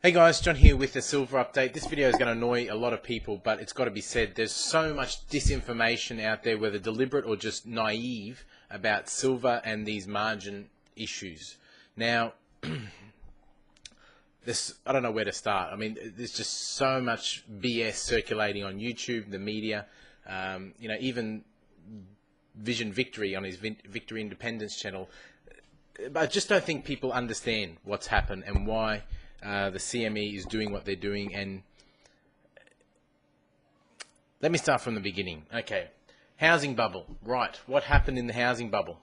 Hey guys, John here with the silver update. This video is going to annoy a lot of people, but it's got to be said. There's so much disinformation out there, whether deliberate or just naive, about silver and these margin issues. Now, I don't know where to start. I mean, there's just so much BS circulating on YouTube, the media, even Vision Victory on his Victory Independence channel. I just don't think people understand what's happened and why the CME is doing what they're doing. And let me start from the beginning. Okay, housing bubble. Right, what happened in the housing bubble?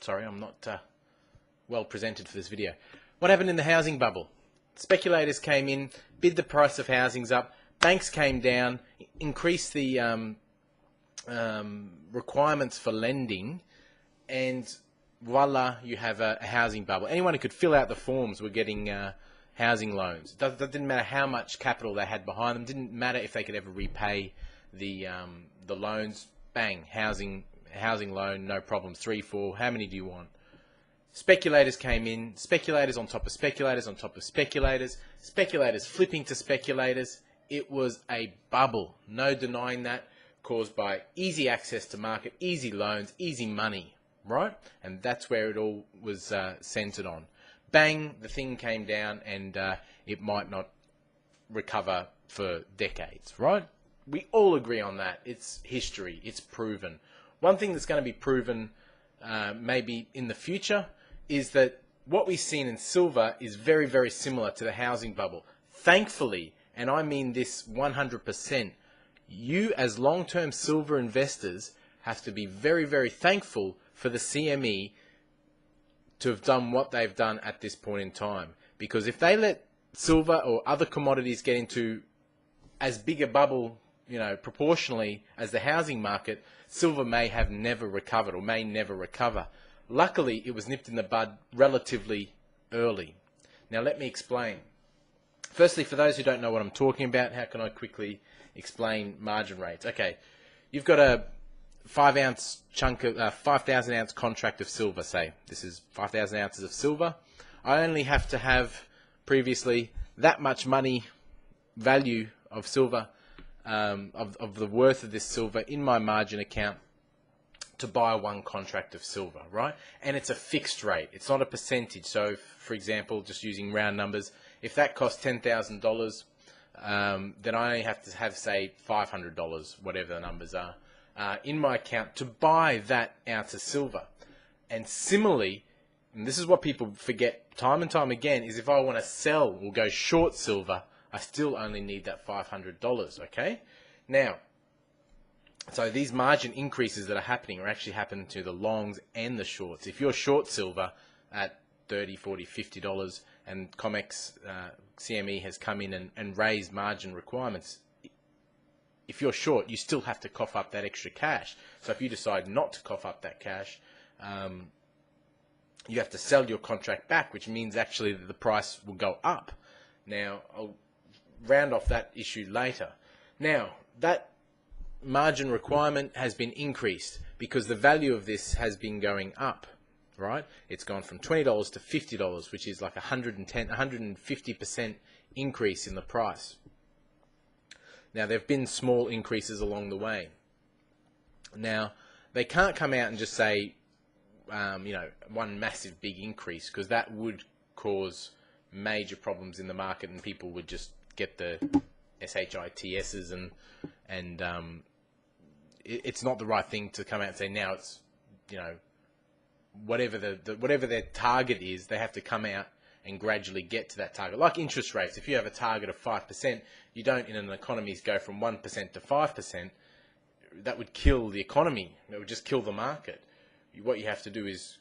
Sorry, I'm not well presented for this video. What happened in the housing bubble? Speculators came in, bid the price of housings up, banks came down, increased the requirements for lending, and voila, you have a housing bubble. Anyone who could fill out the forms were getting housing loans. That didn't matter how much capital they had behind them. Didn't matter if they could ever repay the loans. Bang, housing loan, no problems. 3, 4. How many do you want? Speculators came in. Speculators on top of speculators on top of speculators. Speculators flipping to speculators. It was a bubble. No denying that. Caused by easy access to market, easy loans, easy money, right? And that's where it all was centered on. Bang, the thing came down, and it might not recover for decades, right? We all agree on that. It's history. It's proven. One thing that's going to be proven maybe in the future is that what we've seen in silver is very, very similar to the housing bubble. Thankfully, and I mean this 100%, you as long-term silver investors have to be very, very thankful for the CME to have done what they've done at this point in time. Because if they let silver or other commodities get into as big a bubble, proportionally as the housing market, silver may have never recovered or may never recover. Luckily, it was nipped in the bud relatively early. Now, let me explain. Firstly, for those who don't know what I'm talking about, how can I quickly explain margin rates? Okay, you've got a 5-ounce chunk of 5,000 ounce contract of silver. Say this is 5,000 ounces of silver. I only have to have previously that much money value of silver, of the worth of this silver in my margin account to buy one contract of silver, right? And it's a fixed rate. It's not a percentage. So, for example, just using round numbers, if that costs $10,000, then I only have to have, say, $500, whatever the numbers are, in my account to buy that ounce of silver. And similarly, and this is what people forget time and time again, is if I want to sell or go short silver, I still only need that $500, okay? Now, so these margin increases that are happening are actually happening to the longs and the shorts. If you're short silver at $30, $40, $50, and COMEX CME has come in and raised margin requirements, if you're short, you still have to cough up that extra cash. So if you decide not to cough up that cash, you have to sell your contract back, which means actually that the price will go up. Now, I'll round off that issue later. Now, that margin requirement has been increased because the value of this has been going up, right? It's gone from $20 to $50, which is like 150% increase in the price. Now, there have been small increases along the way. Now, they can't come out and just say, one massive big increase, because that would cause major problems in the market and people would just get the SHITSs and it's not the right thing to come out and say now it's, whatever their target is, they have to come out and gradually get to that target. Like interest rates, if you have a target of 5%, you don't in an economy go from 1% to 5%. That would kill the economy. That would just kill the market. What you have to do is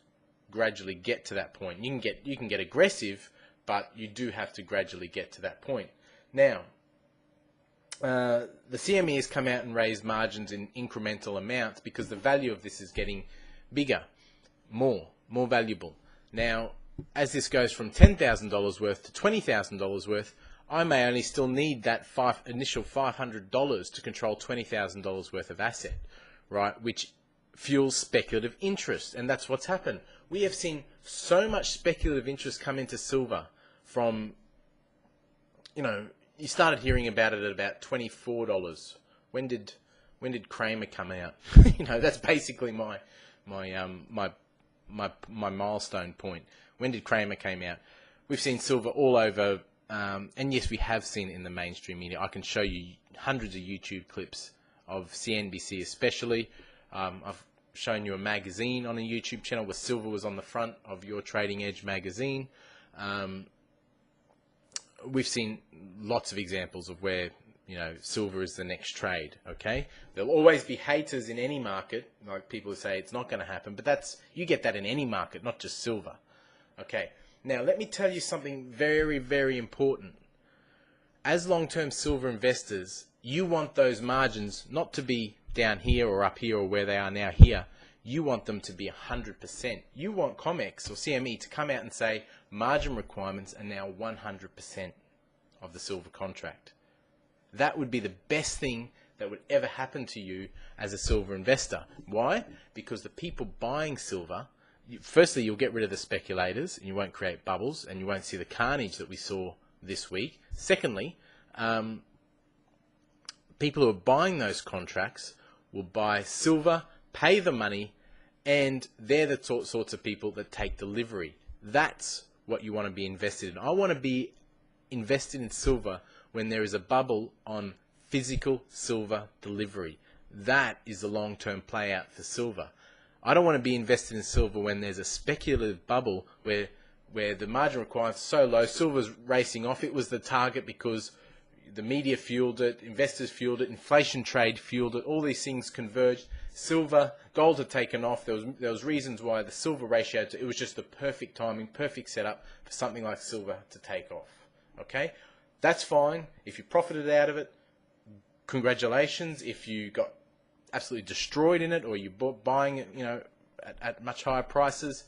gradually get to that point. You can get aggressive, but you do have to gradually get to that point. Now, the CME has come out and raised margins in incremental amounts because the value of this is getting bigger, more valuable. Now, as this goes from $10,000 worth to $20,000 worth, I may only still need that initial $500 to control $20,000 worth of asset, right? Which fuels speculative interest, and that's what's happened. We have seen so much speculative interest come into silver from you started hearing about it at about $24. When did Kramer come out? That's basically my milestone point. When did Kramer came out? We've seen silver all over, and yes, we have seen it in the mainstream media. I can show you hundreds of YouTube clips of CNBC especially. I've shown you a magazine on a YouTube channel where silver was on the front of Your Trading Edge magazine. We've seen lots of examples of where silver is the next trade. Okay, there'll always be haters in any market, like people who say it's not going to happen, but you get that in any market, not just silver. Okay, now let me tell you something very, very important. As long-term silver investors, you want those margins not to be down here or up here or where they are now here. You want them to be 100%. You want COMEX or CME to come out and say margin requirements are now 100% of the silver contract. That would be the best thing that would ever happen to you as a silver investor. Why? Because the people buying silver, firstly, you'll get rid of the speculators and you won't create bubbles and you won't see the carnage that we saw this week. Secondly, people who are buying those contracts will buy silver, pay the money, and they're the sorts of people that take delivery. That's what you want to be invested in. I want to be invested in silver when there is a bubble on physical silver delivery. That is the long-term play out for silver. I don't want to be invested in silver when there's a speculative bubble where the margin requirements are so low, silver's racing off. It was the target because the media fueled it, investors fueled it, inflation trade fueled it, all these things converged. Silver, gold had taken off. There was reasons why the silver ratio, it was just the perfect timing, perfect setup for something like silver to take off. Okay? That's fine. If you profited out of it, congratulations. If you got absolutely destroyed in it or you bought buying it, at much higher prices,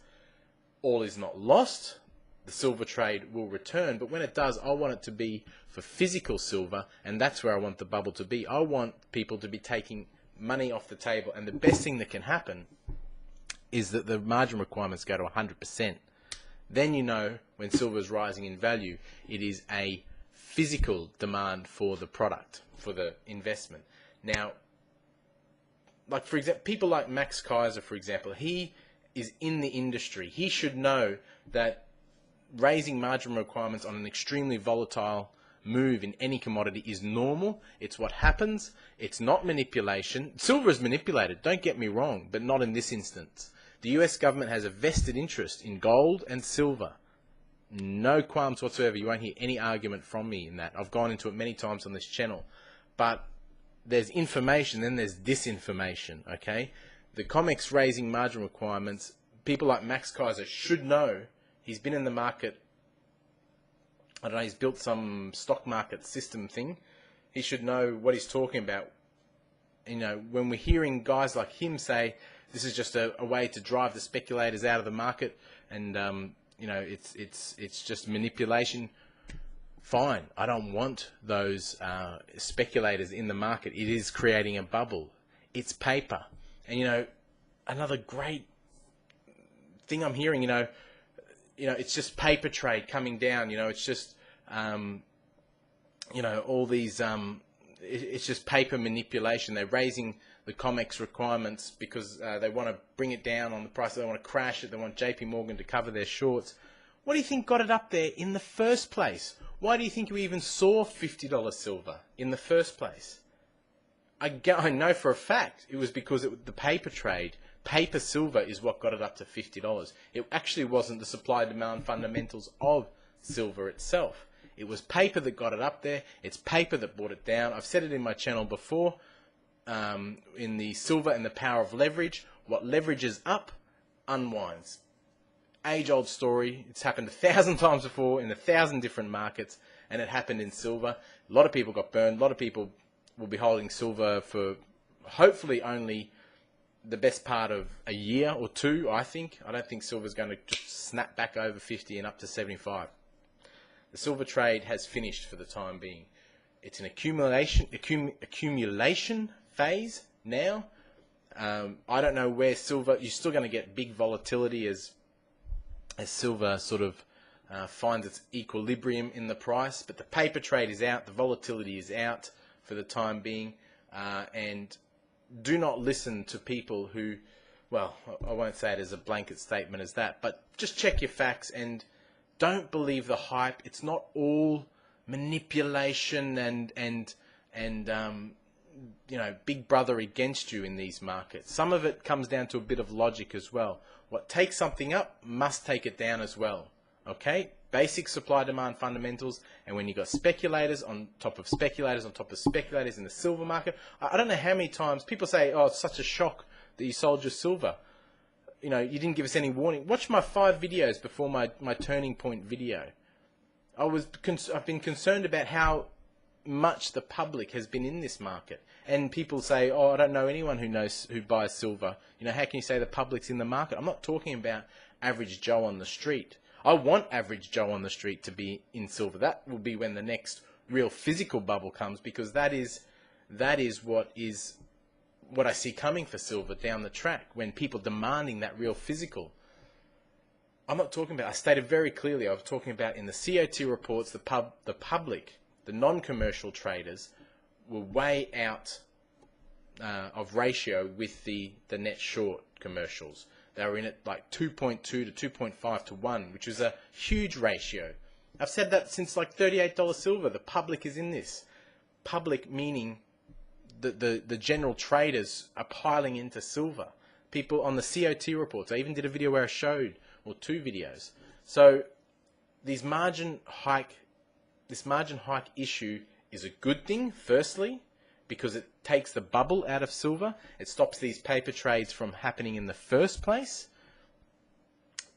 all is not lost. The silver trade will return, but when it does, I want it to be for physical silver, and that's where I want the bubble to be. I want people to be taking money off the table, and the best thing that can happen is that the margin requirements go to 100%. Then when silver is rising in value, it is a physical demand for the product, for the investment. Now, like for example, people like Max Kaiser, for example, he is in the industry. He should know that raising margin requirements on an extremely volatile move in any commodity is normal. It's what happens. It's not manipulation. Silver is manipulated, don't get me wrong, but not in this instance. The US government has a vested interest in gold and silver. No qualms whatsoever. You won't hear any argument from me in that. I've gone into it many times on this channel. But there's information, then there's disinformation, okay? The COMEX raising margin requirements, people like Max Kaiser should know. He's been in the market, I don't know, he's built some stock market system thing. He should know what he's talking about. When we're hearing guys like him say this is just a way to drive the speculators out of the market and it's just manipulation. Fine, I don't want those speculators in the market. It is creating a bubble. It's paper. And another great thing I'm hearing, it's just paper trade coming down. It's just all these it's just paper manipulation. They're raising the COMEX requirements because they want to bring it down on the price. They want to crash it. They want JP Morgan to cover their shorts. What do you think got it up there in the first place? Why do you think we even saw $50 silver in the first place? I know for a fact it was because the paper trade, paper silver is what got it up to $50. It actually wasn't the supply-demand fundamentals of silver itself. It was paper that got it up there. It's paper that brought it down. I've said it in my channel before, in the silver and the power of leverage. What leverages up unwinds. Age-old story. It's happened 1,000 times before in 1,000 different markets, and it happened in silver. A lot of people got burned. A lot of people will be holding silver for hopefully only the best part of a year or two, I think. I don't think silver's going to just snap back over 50 and up to 75. The silver trade has finished for the time being. It's an accumulation phase now. I don't know where silver, you're still going to get big volatility as silver sort of finds its equilibrium in the price. But the paper trade is out, the volatility is out for the time being, and do not listen to people who, well, I won't say it as a blanket statement as that, but just check your facts and don't believe the hype. It's not all manipulation and you know, big brother against you in these markets. Some of it comes down to a bit of logic as well. What takes something up must take it down as well. Okay? Basic supply-demand fundamentals, and when you've got speculators on top of speculators on top of speculators in the silver market, I don't know how many times people say, oh, it's such a shock that you sold your silver. You know, you didn't give us any warning. Watch my 5 videos before my turning point video. I've been concerned about how much the public has been in this market, and people say, oh, I don't know anyone who buys silver. You know, how can you say the public's in the market? I'm not talking about average Joe on the street. I want average Joe on the street to be in silver. That will be when the next real physical bubble comes, because that is what I see coming for silver down the track, when people demanding that real physical. I'm not talking about, I stated very clearly, I was talking about in the COT reports, the public, the non-commercial traders were way out of ratio with the net short commercials. They were in it like 2.2 to 2.5 to 1, which was a huge ratio. I've said that since like $38 silver. The public is in this. Public meaning the general traders are piling into silver. People on the COT reports. I even did a video where I showed, or 2 videos. So this margin hike issue is a good thing, firstly, because it takes the bubble out of silver. It stops these paper trades from happening in the first place.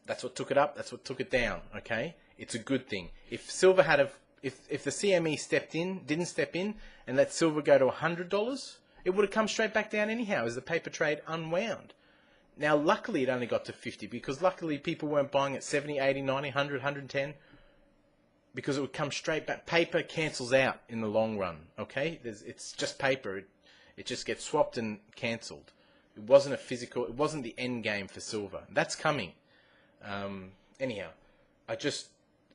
That's what took it up. That's what took it down. Okay, it's a good thing. If silver had if the CME didn't step in, and let silver go to $100, it would have come straight back down anyhow as the paper trade unwound. Now, luckily, it only got to 50, because luckily people weren't buying at 70, 80, 90, 100, 110. Because it would come straight back. Paper cancels out in the long run, okay? It's just paper. It just gets swapped and cancelled. It wasn't it wasn't the end game for silver. That's coming. Anyhow, I just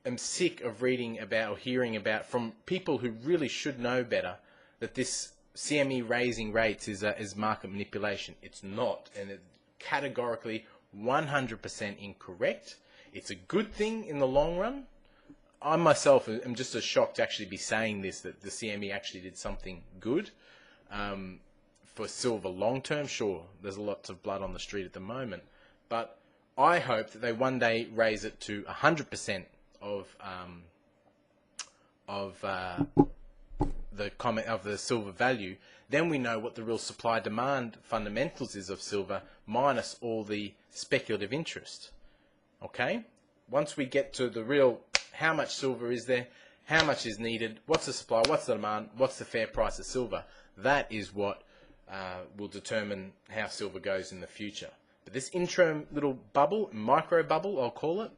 am sick of reading about or hearing about from people who really should know better that this CME raising rates is market manipulation. It's not, and it's categorically 100% incorrect. It's a good thing in the long run. I myself am just as shocked to actually be saying this, that the CME actually did something good for silver long term. Sure, there's lots of blood on the street at the moment, but I hope that they one day raise it to 100% of the silver value. Then we know what the real supply-demand fundamentals is of silver, minus all the speculative interest. Okay, once we get to the real, how much silver is there, how much is needed, what's the supply, what's the demand, what's the fair price of silver, that is what will determine how silver goes in the future. But this interim little bubble, micro bubble I'll call it,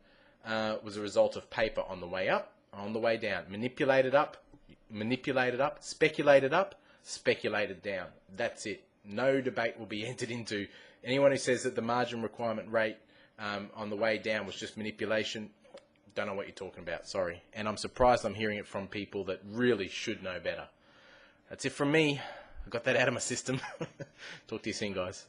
was a result of paper on the way up, on the way down, manipulated up, speculated up, speculated down. That's it. No debate will be entered into. Anyone who says that the margin requirement rate on the way down was just manipulation, don't know what you're talking about, sorry. And I'm surprised I'm hearing it from people that really should know better. That's it from me. I got that out of my system. Talk to you soon, guys.